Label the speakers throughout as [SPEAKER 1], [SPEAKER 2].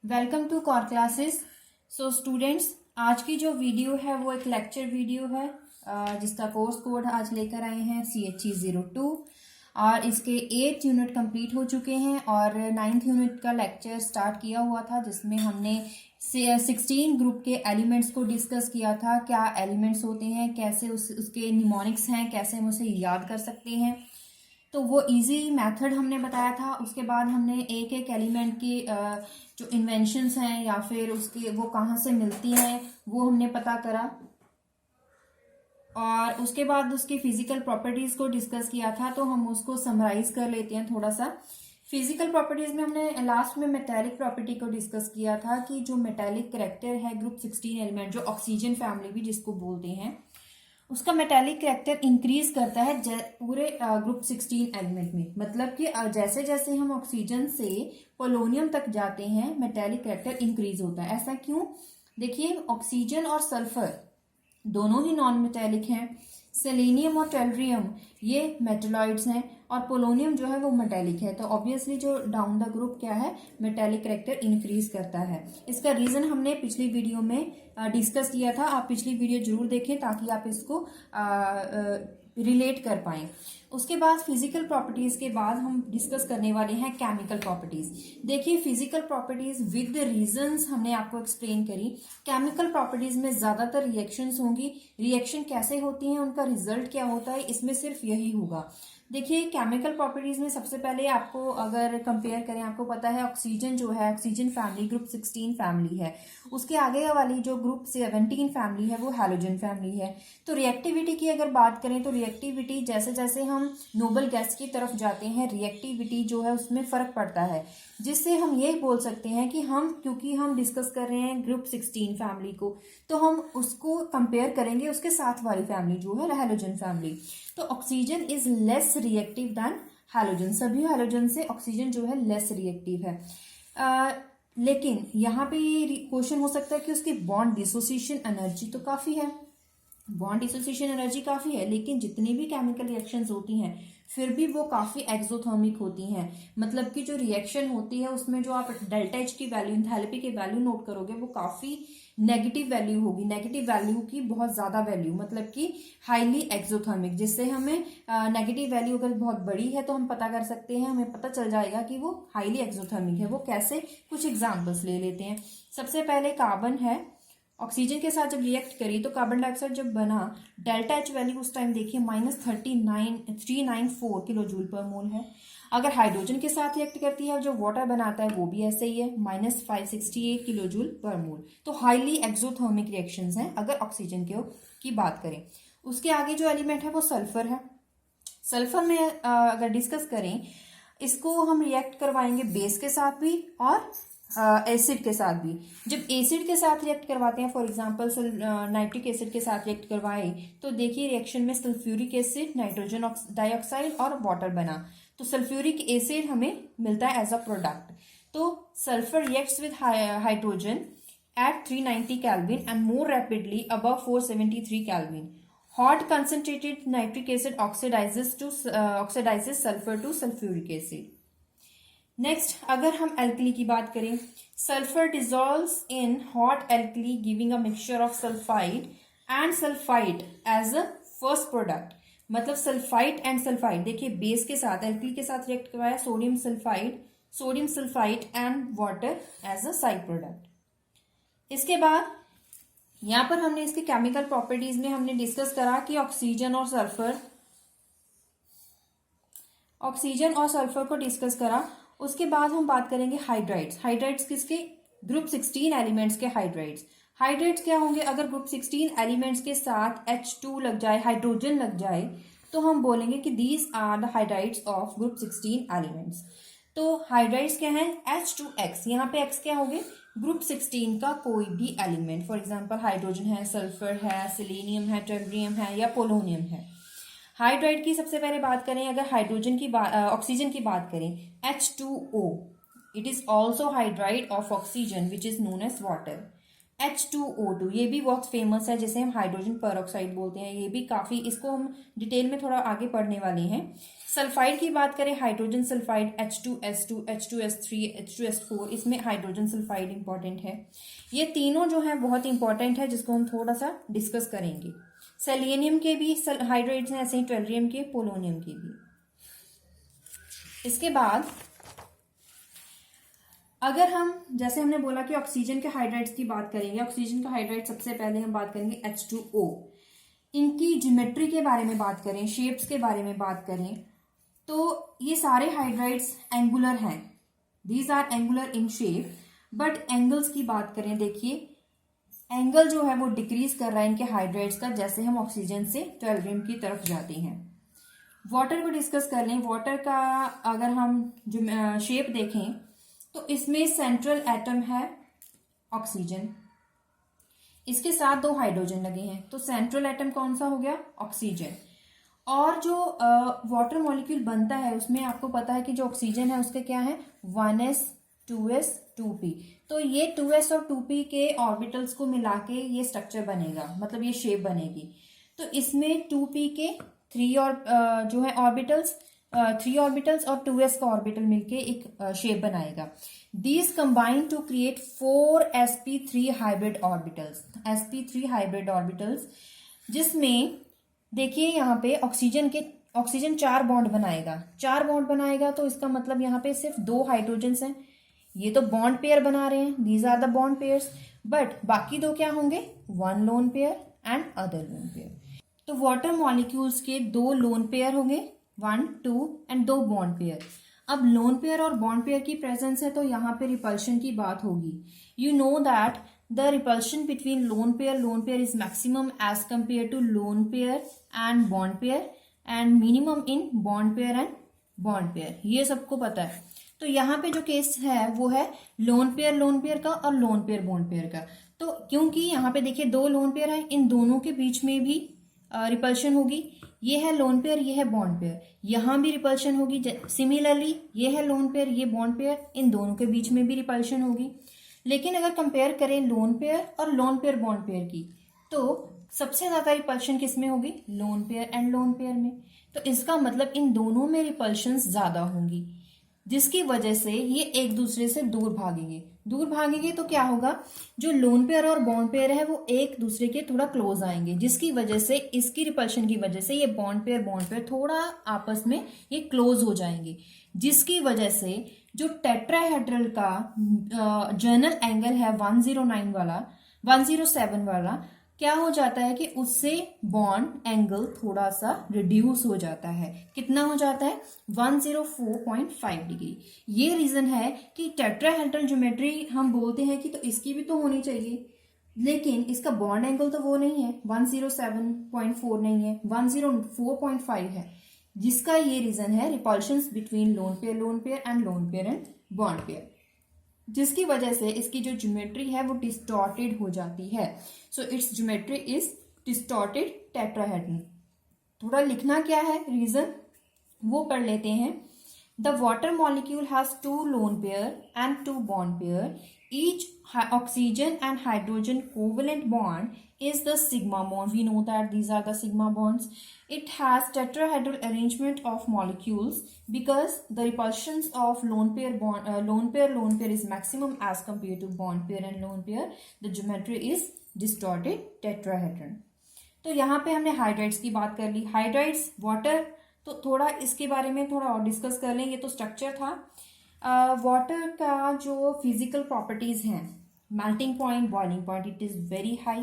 [SPEAKER 1] Welcome to core classes. So students, आज की जो वीडियो है वो एक लेक्चर वीडियो है जिसका कोर्स कोड आज लेकर आए हैं CHE02 और इसके 8 यूनिट कंप्लीट हो चुके हैं और 9th यूनिट का लेक्चर स्टार्ट किया हुआ था जिसमें हमने 16 ग्रुप के एलिमेंट्स को डिस्कस किया था। क्या एलिमेंट्स होते हैं, कैसे उसके निमोनिक्स हैं, कैसे हम उसे याद कर सकते हैं, तो वो इजी मेथड हमने बताया था। उसके बाद हमने एक एक एलिमेंट की जो इन्वेंशंस हैं या फिर उसकी वो कहाँ से मिलती हैं वो हमने पता करा और उसके बाद उसकी फिजिकल प्रॉपर्टीज को डिस्कस किया था। तो हम उसको समराइज कर लेते हैं थोड़ा सा। फिजिकल प्रॉपर्टीज में हमने लास्ट में मेटेलिक प्रॉपर्टी को डिस्कस किया था कि जो मेटेलिक करेक्टर है ग्रुप 16 एलिमेंट, जो ऑक्सीजन फैमिली भी जिसको बोलते हैं, उसका मेटेलिक कैरेक्टर इंक्रीज करता है पूरे ग्रुप 16 एलिमेंट में। मतलब कि जैसे जैसे हम ऑक्सीजन से पोलोनियम तक जाते हैं मेटेलिक कैरेक्टर इंक्रीज होता है। ऐसा क्यों? देखिए, ऑक्सीजन और सल्फर दोनों ही नॉन मेटेलिक हैं। सेलेनियम और टेलरियम ये मेटेलॉइड्स हैं और पोलोनियम जो है वो मेटेलिक है। तो ऑब्वियसली जो डाउन द ग्रुप क्या है, मेटेलिक कैरेक्टर इंक्रीज करता है। इसका रीजन हमने पिछली वीडियो में डिस्कस किया था। आप पिछली वीडियो जरूर देखें ताकि आप इसको रिलेट कर पाएं। उसके बाद फिजिकल प्रॉपर्टीज के बाद हम डिस्कस करने वाले हैं केमिकल प्रॉपर्टीज। देखिए, फिजिकल प्रॉपर्टीज विद रीजंस हमने आपको एक्सप्लेन करी। केमिकल प्रॉपर्टीज में ज्यादातर रिएक्शंस होंगी। रिएक्शन कैसे होती हैं, उनका रिजल्ट क्या होता है, इसमें सिर्फ यही होगा। देखिए, केमिकल प्रॉपर्टीज में सबसे पहले आपको अगर कंपेयर करें, आपको पता है ऑक्सीजन जो है, ऑक्सीजन फैमिली ग्रुप 16 फैमिली है। उसके आगे वाली जो ग्रुप 17 फैमिली है वो हैलोजन फैमिली है। तो रिएक्टिविटी की अगर बात करें तो रिएक्टिविटी जैसे जैसे हम नोबल गैस की तरफ जाते हैं, रिएक्टिविटी जो है उसमें फर्क पड़ता है, जिससे हम ये बोल सकते हैं कि क्योंकि हम डिस्कस कर रहे हैं ग्रुप 16 फैमिली को, तो हम उसको कंपेयर करेंगे उसके साथ वाली फैमिली जो है हैलोजन फैमिली। तो oxygen is less reactive than halogen. सभी हैलोजन से ऑक्सीजन जो है लेस रिएक्टिव है। लेकिन यहाँ पे क्वेश्चन हो सकता है कि उसकी बॉन्ड डिसोसिएशन एनर्जी तो काफी है, बॉन्ड डिसोसिएशन एनर्जी काफी है, लेकिन जितनी भी केमिकल रिएक्शंस होती हैं फिर भी वो काफी एक्सोथर्मिक होती हैं। मतलब कि जो रिएक्शन होती है उसमें जो आप डेल्टा एच की वैल्यू, एंथैल्पी की वैल्यू नोट करोगे वो काफी नेगेटिव वैल्यू होगी। नेगेटिव वैल्यू की बहुत ज्यादा वैल्यू, मतलब कि हाईली एक्सोथर्मिक, जिससे हमें नेगेटिव वैल्यू अगर बहुत बड़ी है तो हम पता कर सकते हैं, हमें पता चल जाएगा कि वो हाईली एक्सोथर्मिक है। वो कैसे, कुछ एग्जाम्पल्स ले लेते हैं। सबसे पहले कार्बन है, ऑक्सीजन के साथ जब रिएक्ट करी तो कार्बन डाइऑक्साइड जब बना, डेल्टा एच वैल्यू उस टाइम देखिए -394 किलो जूल पर मोल है। अगर हाइड्रोजन के साथ रिएक्ट करती है जो वाटर बनाता है वो भी ऐसे ही है, -568 किलो जूल पर मोल। तो हाईली एक्सोथर्मिक रिएक्शंस हैं अगर ऑक्सीजन की बात करें। उसके आगे जो एलिमेंट है वो सल्फर है। सल्फर में अगर डिस्कस करें, इसको हम रिएक्ट करवाएंगे बेस के साथ भी और एसिड के साथ भी। जब एसिड के साथ रिएक्ट करवाते हैं, फॉर एग्जांपल नाइट्रिक एसिड के साथ रिएक्ट करवाए, तो देखिए रिएक्शन में सल्फ्यूरिक एसिड, नाइट्रोजन डाइऑक्साइड और वाटर बना, तो सल्फ्यूरिक एसिड हमें मिलता है एज अ प्रोडक्ट। तो sulphur reacts with hydrogen at 390 Kelvin and more rapidly above 473 Kelvin. Hot concentrated nitric acid oxidizes sulfur to sulfuric acid. Next, अगर हम alkali की बात करें, sulphur dissolves in hot alkali giving a mixture of sulphide and sulphide as a first product. मतलब sulphide and sulphide, देखिए base के साथ alkali के साथ रिएक्ट करवाया, sodium sulphide and water as a side product. इसके बाद यहां पर हमने इसके केमिकल प्रॉपर्टीज में हमने डिस्कस करा कि ऑक्सीजन और सल्फर को डिस्कस करा। उसके बाद हम बात करेंगे हाइड्राइड्स। हाइड्राइड्स किसके? ग्रुप 16 एलिमेंट्स के हाइड्राइड्स। हाइड्राइड्स क्या होंगे? अगर ग्रुप 16 एलिमेंट्स के साथ H2 लग जाए, हाइड्रोजन लग जाए, तो हम बोलेंगे कि these are the hydrides of group 16 elements. तो हाइड्राइड्स क्या है? H2X। यहाँ पे X क्या होंगे? ग्रुप 16 का कोई भी एलिमेंट, फॉर एग्जाम्पल हाइड्रोजन है, सल्फर है, सेलेनियम है, टेलरियम है या पोलोनियम है। हाइड्राइड की सबसे पहले बात करें, अगर ऑक्सीजन की बात करें, H2O, it is also hydride of oxygen which is known as water. H2O2 ये भी बहुत फेमस है, जिसे हम हाइड्रोजन पेरोक्साइड बोलते हैं। ये भी काफी, इसको हम डिटेल में थोड़ा आगे पढ़ने वाले हैं। सल्फाइड की बात करें, hydrogen sulphide H2S2, H2S3, H2S4, इसमें हाइड्रोजन सल्फाइड इंपॉर्टेंट है। ये तीनों जो है बहुत इंपॉर्टेंट है, जिसको हम थोड़ा सा डिस्कस करेंगे। सेलेनियम के भी हाइड्राइड्स हैं, ऐसे ही ट्वेल्रियम के, पोलोनियम के भी। इसके बाद अगर हम, जैसे हमने बोला कि ऑक्सीजन के हाइड्राइड्स की बात करेंगे, ऑक्सीजन का हाइड्राइड सबसे पहले हम बात करेंगे H2O। इनकी ज्योमेट्री के बारे में बात करें, शेप्स के बारे में बात करें, तो ये सारे हाइड्राइड्स एंगुलर हैं, these are angular in shape. But angles की बात करें, देखिए एंगल जो है वो डिक्रीज कर रहा है इनके हाइड्राइड्स का, जैसे हम ऑक्सीजन से ट्वेल्रियम की तरफ जाते हैं। वाटर को डिस्कस कर लें, वाटर का अगर हम जो शेप देखें तो इसमें सेंट्रल एटम है ऑक्सीजन, इसके साथ 2 हाइड्रोजन लगे हैं, तो सेंट्रल एटम कौन सा हो गया, ऑक्सीजन। और जो वाटर मॉलिक्यूल बनता है उसमें आपको पता है कि जो ऑक्सीजन है उसके क्या है, 1s 2s 2p, तो ये 2s और 2p के ऑर्बिटल्स को मिला के ये स्ट्रक्चर बनेगा, मतलब ये शेप बनेगी। तो इसमें 2p के 3 और जो है ऑर्बिटल्स, 3 ऑर्बिटल्स और 2s का ऑर्बिटल मिलके एक शेप बनाएगा। These combine to create 4 sp3 hybrid orbitals, sp3 hybrid orbitals, जिसमें देखिए यहाँ पे ऑक्सीजन 4 बॉन्ड बनाएगा, 4 बॉन्ड बनाएगा, तो इसका मतलब यहाँ पे सिर्फ 2 हाइड्रोजन्स हैं, ये तो बॉन्ड पेयर बना रहे हैं, these are the bond pairs, but बाकी 2 क्या होंगे, 1 lone pair and other lone pair. तो वाटर मॉलिक्यूल्स के 2 लोन पेयर होंगे, 1 2 एंड 2 बॉन्ड पेयर। अब लोन पेयर और बॉन्ड पेयर की प्रेजेंस है तो यहाँ पे रिपल्शन की बात होगी। You know that the repulsion between lone pair is maximum as compare to lone pair and minimum in bond pair, ये सबको पता है। तो यहाँ पे जो केस है वो है लोन पेयर का और लोन पेयर बॉन्ड पेयर का। तो क्योंकि यहाँ पे देखिए 2 लोन पेयर है, इन दोनों के बीच में भी रिपल्शन होगी, ये है लोन पेयर, ये है बॉन्ड पेयर, यहाँ भी रिपल्शन होगी। सिमिलरली ये है लोन पेयर, ये बॉन्ड पेयर, इन दोनों के बीच में भी रिपल्शन होगी। लेकिन अगर कंपेयर करें लोन पेयर और लोन पेयर बॉन्ड पेयर की, तो सबसे ज्यादा रिपल्शन किस में होगी, loan pair and lone pair में। तो इसका मतलब इन दोनों में रिपल्शन ज्यादा होंगी, जिसकी वजह से ये एक दूसरे से दूर भागेंगे तो क्या होगा, जो लोन पेयर और बॉन्ड पेयर है वो एक दूसरे के थोड़ा क्लोज आएंगे, जिसकी वजह से इसकी रिपल्शन की वजह से ये बॉन्ड पेयर थोड़ा आपस में ये क्लोज हो जाएंगे, जिसकी वजह से जो टेट्राहेड्रल का जर्नल एंगल है 107 वाला क्या हो जाता है कि उससे बॉन्ड एंगल थोड़ा सा रिड्यूस हो जाता है। कितना हो जाता है, 104.5 डिग्री। ये रीजन है कि टेट्राहेड्रल ज्योमेट्री हम बोलते हैं कि तो इसकी भी तो होनी चाहिए, लेकिन इसका बॉन्ड एंगल तो वो नहीं है, 107.4 नहीं है, 104.5 है, जिसका ये रीजन है repulsions between lone pair and bond pair, जिसकी वजह से इसकी जो ज्योमेट्री है वो डिस्टॉर्टेड हो जाती है। So it's geometry is distorted tetrahedral. थोड़ा लिखना क्या है रीजन वो पढ़ लेते हैं। The water molecule has 2 lone pair and 2 bond pair, each oxygen and hydrogen covalent bond is the sigma bond. We know that these are the sigma bonds. It has tetrahedral arrangement of molecules because the repulsions of lone pair is maximum as compared to bond pair and lone pair. The geometry is distorted tetrahedron. तो यहाँ पे हमने hydrides की बात कर ली। Hydrides water, तो थोड़ा इसके बारे में थोड़ा और डिस्कस कर लें। ये तो स्ट्रक्चर था। वाटर का जो फिजिकल प्रॉपर्टीज हैं, melting point, boiling point, it is very high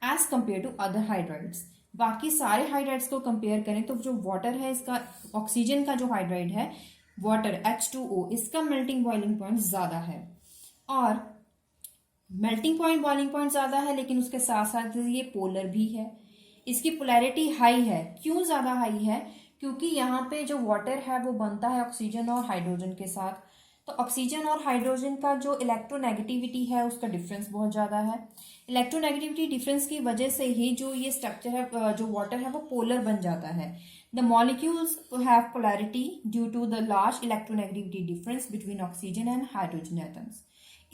[SPEAKER 1] as compare to other hydrides. बाकी सारे हाइड्राइड्स को कंपेयर करें तो जो वाटर है, इसका ऑक्सीजन का जो हाइड्राइड है वाटर H2O, इसका मेल्टिंग बॉइलिंग पॉइंट ज्यादा है। और मेल्टिंग पॉइंट बॉइलिंग पॉइंट ज्यादा है, लेकिन उसके साथ साथ ये पोलर भी है। इसकी पोलैरिटी हाई है। क्यों ज्यादा हाई है? क्योंकि यहाँ पे जो वाटर है वो बनता है ऑक्सीजन और हाइड्रोजन के साथ। तो ऑक्सीजन और हाइड्रोजन का जो इलेक्ट्रोनेगेटिविटी है उसका डिफरेंस बहुत ज्यादा है। इलेक्ट्रोनेगेटिविटी डिफरेंस की वजह से ही जो ये स्ट्रक्चर है, जो वाटर है, वो पोलर बन जाता है। The molecules have polarity due to the large electronegativity difference between oxygen and hydrogen atoms.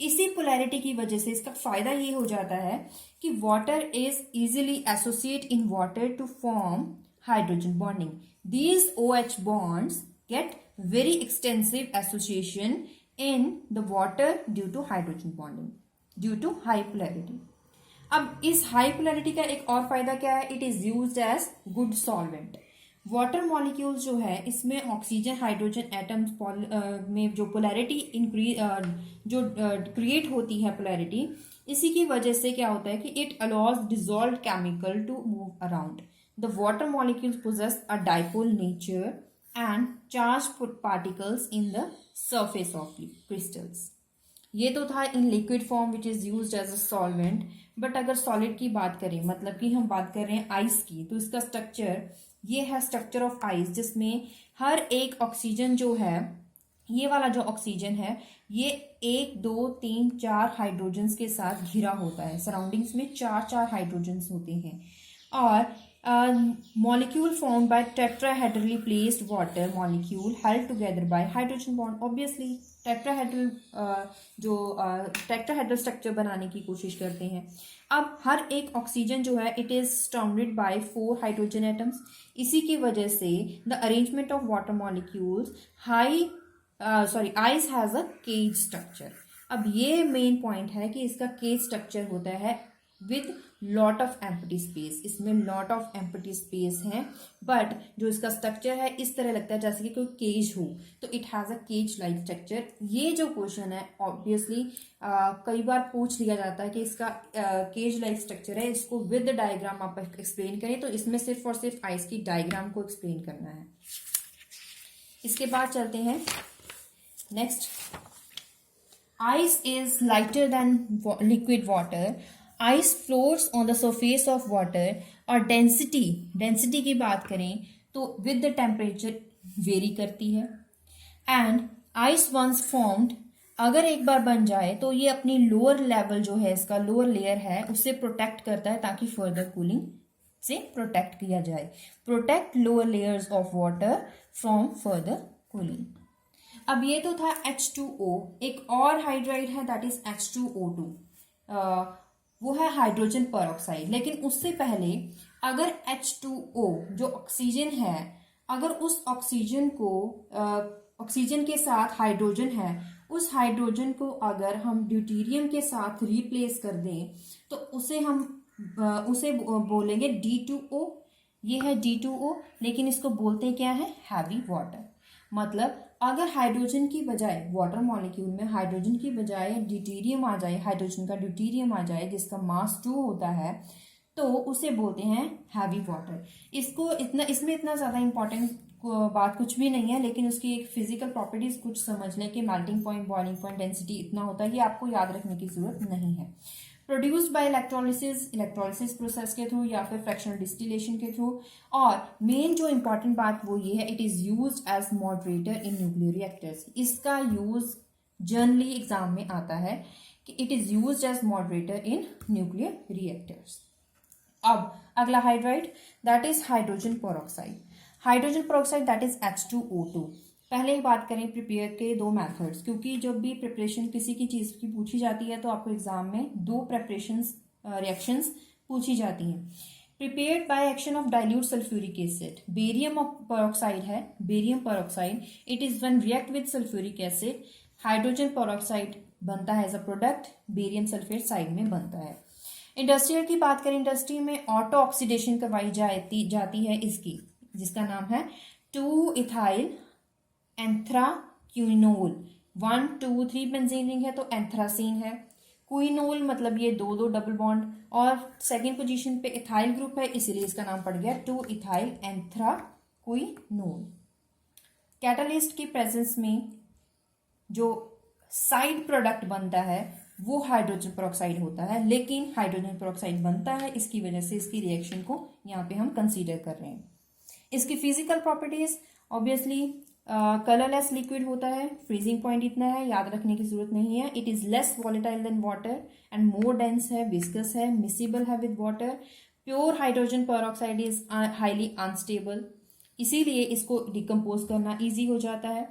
[SPEAKER 1] इसी पोलैरिटी की वजह से इसका फायदा ये हो जाता है कि water is easily associate in water to form hydrogen bonding. These OH bonds get very extensive association in the water due to hydrogen bonding, due to high polarity. अब इस हाई पोलैरिटी का एक और फायदा क्या है? It is used as good solvent. Water molecules जो है इसमें ऑक्सीजन हाइड्रोजन एटम्स में जो पोलैरिटी इंक्रीज जो क्रिएट होती है पोलैरिटी, इसी की वजह से क्या होता है कि it allows dissolve chemical to move around. The water molecules possess a dipole nature and charged particles in the surface of crystals. ये तो था in liquid form which is used as a solvent. But अगर solid की बात करें, मतलब कि हम बात कर रहे हैं आइस की, तो इसका स्ट्रक्चर ये है स्ट्रक्चर ऑफ आइस, जिसमें हर एक ऑक्सीजन जो है, ये वाला जो ऑक्सीजन है, ये 1 2 3 4 हाइड्रोजन्स के साथ घिरा होता है. सराउंडिंग्स में 4 हाइड्रोजन्स होते हैं. और molecule formed by tetrahedrally placed water molecule held together by hydrogen bond. Obviously tetrahedral जो tetrahedral structure बनाने की कोशिश करते हैं. अब हर एक ऑक्सीजन जो है it is surrounded by 4 hydrogen atoms. इसी की वजह से the arrangement of water molecules ice has a cage structure. अब ये मेन पॉइंट है कि इसका केज स्ट्रक्चर होता है with lot of empty space. इसमें लॉट ऑफ एम्प्टी स्पेस है, बट जो इसका स्ट्रक्चर है इस तरह लगता है जैसे कि कोई केज हो, तो it has a cage like structure. ये जो क्वेश्चन है ऑब्वियसली कई बार पूछ लिया जाता है कि इसका केज लाइक स्ट्रक्चर है, इसको विद डायग्राम आप एक्सप्लेन करें. तो इसमें सिर्फ और सिर्फ आइस की डायग्राम को एक्सप्लेन करना है. इसके बाद चलते हैं next. Ice is lighter than liquid water. Ice floats on the surface of water. और डेंसिटी की बात करें तो विद द टेम्परेचर वेरी करती है. एंड आइस वंस फॉर्म्ड, अगर एक बार बन जाए तो ये अपनी लोअर लेवल जो है, इसका लोअर लेयर है, उससे प्रोटेक्ट करता है ताकि फर्दर कूलिंग से प्रोटेक्ट किया जाए. Protect lower layers of water from further cooling. अब ये तो था H2O. एक और हाइड्राइड है दैट इज H2O2. वो है हाइड्रोजन परऑक्साइड. लेकिन उससे पहले अगर H2O जो ऑक्सीजन है, अगर उस ऑक्सीजन को ऑक्सीजन के साथ हाइड्रोजन है, उस हाइड्रोजन को अगर हम ड्यूटेरियम के साथ रिप्लेस कर दें तो उसे बोलेंगे D2O. ये है D2O, लेकिन इसको बोलते हैं क्या है? Heavy water. मतलब अगर हाइड्रोजन की बजाय वाटर मॉलिक्यूल में हाइड्रोजन की बजाय ड्यूटेरियम आ जाए, हाइड्रोजन का ड्यूटेरियम आ जाए जिसका मास 2 होता है, तो उसे बोलते हैं हैवी वाटर. इसमें इतना ज़्यादा इंपॉर्टेंट बात कुछ भी नहीं है, लेकिन उसकी एक फिजिकल प्रॉपर्टीज कुछ समझ लें कि melting point, boiling point, density इतना होता है, ये आपको याद रखने की जरूरत नहीं है. प्रोड्यूस्ड बाय इलेक्ट्रोलिसिस प्रोसेस के थ्रू या फिर फ्रैक्शनल डिस्टिलेशन के थ्रू. और मेन जो इंपॉर्टेंट बात वो ये है, it is used as moderator in nuclear reactors. इसका यूज जनरली एग्जाम में आता है कि it is used as moderator in nuclear reactors. अब अगला hydride that is hydrogen peroxide. Hydrogen peroxide that is H2O2. पहले ही बात करें प्रिपेयर के 2 मेथड्स, क्योंकि जब भी प्रिपरेशन किसी की चीज़ की पूछी जाती है तो आपको एग्जाम में 2 प्रिपरेशंस रिएक्शंस पूछी जाती हैं. Prepared by action of dilute sulphuric acid. Barium peroxide है, barium peroxide. It is when react with sulphuric acid, hydrogen peroxide बनता है as a product, barium sulphate side में बनता है. इंडस्ट्रियल की बात करें, इंडस्ट्री में ऑटो ऑक्सीडेशन करवाई जाती है इसकी, जिसका नाम है 2-ethyl एंथ्राक्विनोल. 1 2 3 बेंजीन रिंग है तो एंथ्रासीन है. क्विनोल मतलब ये 2 डबल बॉन्ड, और सेकेंड पोजीशन पे इथाइल ग्रुप है, इसीलिए इसका नाम पड़ गया 2-ethyl एंथ्राक्विनोल. कैटालिस्ट की प्रेजेंस में जो साइड प्रोडक्ट बनता है वो हाइड्रोजन पेरोक्साइड होता है, लेकिन हाइड्रोजन पेरोक्साइड बनता है, इसकी वजह से इसकी रिएक्शन को यहाँ पे हम कंसीडर कर रहे हैं. इसकी physical properties obviously colourless liquid होता है. फ्रीजिंग पॉइंट इतना है, याद रखने की जरूरत नहीं है. It is less volatile than water and more dense है, विस्कस है, मिसिबल है with water. Pure hydrogen peroxide is highly unstable, इसीलिए इसको डिकम्पोज करना ईजी हो जाता है.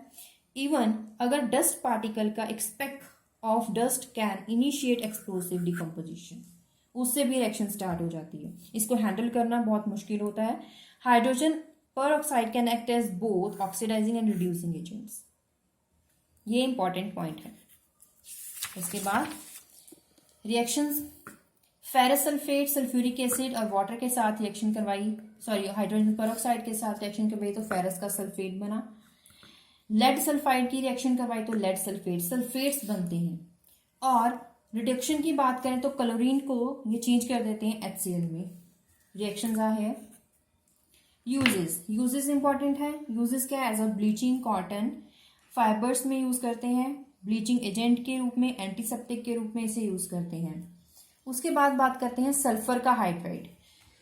[SPEAKER 1] इवन अगर डस्ट पार्टिकल का एक speck of dust can initiate explosive decomposition, उससे भी रिएक्शन स्टार्ट हो जाती है। इसको हैंडल करना बहुत मुश्किल होता है। Hydrogen peroxide can act as both oxidising and reducing agents, ये इंपॉर्टेंट पॉइंट है। इसके बाद reactions, ferrous sulphate sulphuric acid और वाटर के साथ रिएक्शन करवाई, हाइड्रोजन पर ऑक्साइड के साथ रिएक्शन करवाई तो फेरस का सल्फेट बना। लेड सल्फाइड की रिएक्शन करवाई तो लेड सल्फेट, सल्फेट्स बनते हैं। और रिडक्शन की बात करें तो क्लोरीन को ये चेंज कर देते हैं HCl में। रिएक्शंस है। यूजेस इंपॉर्टेंट है। यूजेस क्या है? As a bleaching, cotton fibres में यूज करते हैं, ब्लीचिंग एजेंट के रूप में, एंटीसेप्टिक के रूप में इसे यूज करते हैं। उसके बाद बात करते हैं सल्फर का हाइड्राइड।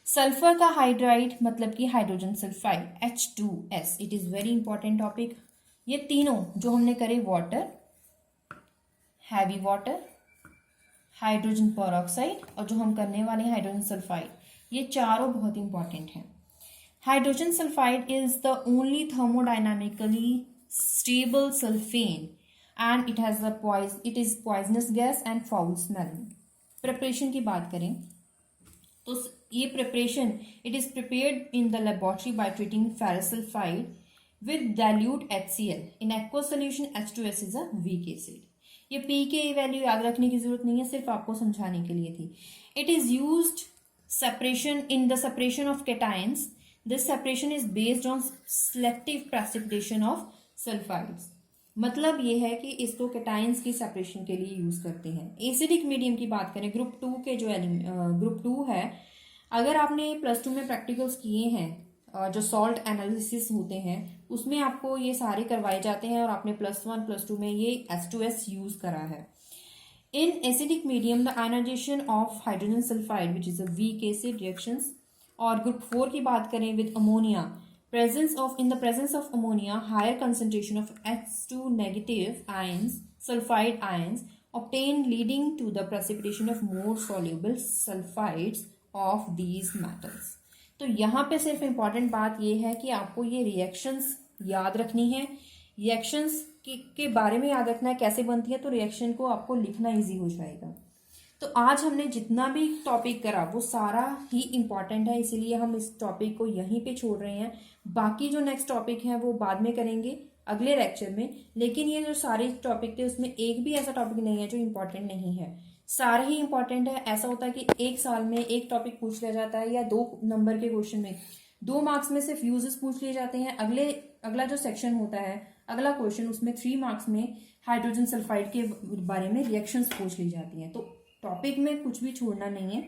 [SPEAKER 1] सल्फर का हाइड्राइड मतलब कि hydrogen sulphide H2S, it is very important topic. ये तीनों जो हमने करे, water, heavy water, hydrogen peroxide और जो हम करने वाले हैं हाइड्रोजन सल्फाइड, ये चारों बहुत इंपॉर्टेंट हैं। Hydrogen sulphide is the only thermodynamically stable sulphane and it is poisonous gas and foul smelling. Preparation की बात करें तो ये preparation, it is prepared in the laboratory by treating ferrous sulphide with dilute HCl in aqueous solution। H2S is a weak acid। ये P के value याद रखने की जरूरत नहीं है, सिर्फ आपको समझाने के लिए थी। It is used separation in the separation of cations। This separation is based on selective precipitation of sulfides। मतलब ये है कि इसको कैटायंस की सेपरेशन के लिए यूज करते हैं। एसिडिक मीडियम की बात करें, ग्रुप 2 के जो ग्रुप 2 है, अगर आपने +2 में प्रैक्टिकल्स किए हैं, जो सॉल्ट एनालिसिस होते हैं उसमें आपको ये सारे करवाए जाते हैं और आपने +1 +2 में ये H2S यूज करा है। In acidic medium the ionisation of hydrogen sulphide which is a weak acid reactions. और ग्रुप 4 की बात करें with ammonia, in the presence of ammonia higher concentration of H2 negative ions, sulfide ions obtained leading to the precipitation of more soluble sulfides of these metals। तो यहाँ पे सिर्फ important बात ये है कि आपको ये रिएक्शंस याद रखनी है। रिएक्शंस के बारे में याद रखना है कैसे बनती है, तो रिएक्शन को आपको लिखना इजी हो जाएगा। तो आज हमने जितना भी टॉपिक करा वो सारा ही इम्पॉर्टेंट है, इसीलिए हम इस टॉपिक को यहीं पे छोड़ रहे हैं। बाकी जो नेक्स्ट टॉपिक है वो बाद में करेंगे अगले लेक्चर में। लेकिन ये जो सारे टॉपिक थे उसमें एक भी ऐसा टॉपिक नहीं है जो इम्पॉर्टेंट नहीं है, सारे ही इंपॉर्टेंट है। ऐसा होता है कि एक साल में एक टॉपिक पूछ लिया जाता है या 2 नंबर के क्वेश्चन में 2 मार्क्स में सिर्फ यूजेस पूछ लिए जाते हैं। अगला जो सेक्शन होता है, अगला क्वेश्चन, उसमें 3 मार्क्स में हाइड्रोजन सल्फाइड के बारे में रिएक्शंस पूछ ली जाती हैं। तो टॉपिक में कुछ भी छोड़ना नहीं है।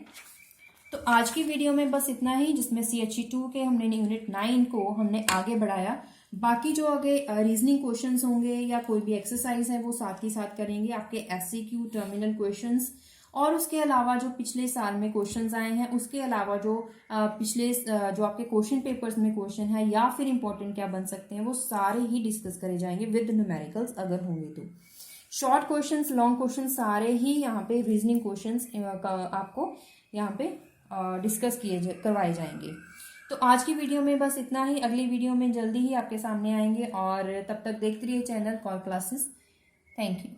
[SPEAKER 1] तो आज की वीडियो में बस इतना ही, जिसमें CHE2 के हमने यूनिट 9 को हमने आगे बढ़ाया। बाकी जो आगे रीजनिंग क्वेश्चंस होंगे या कोई भी एक्सरसाइज है वो साथ ही साथ करेंगे, आपके SCQ टर्मिनल क्वेश्चंस। और उसके अलावा जो पिछले साल में क्वेश्चंस आए हैं, उसके अलावा जो पिछले जो आपके क्वेश्चन पेपर्स में क्वेश्चन है या फिर इंपॉर्टेंट क्या बन सकते हैं, वो सारे ही डिस्कस करे जाएंगे विद न्यूमेरिकल्स अगर होंगे तो। शॉर्ट क्वेश्चंस, लॉन्ग क्वेश्चन, सारे ही यहाँ पे रीजनिंग क्वेश्चंस आपको यहाँ पे डिस्कस करवाए जाएंगे। तो आज की वीडियो में बस इतना ही। अगली वीडियो में जल्दी ही आपके सामने आएंगे और तब तक देखते रहिए channel call classes. Thank you.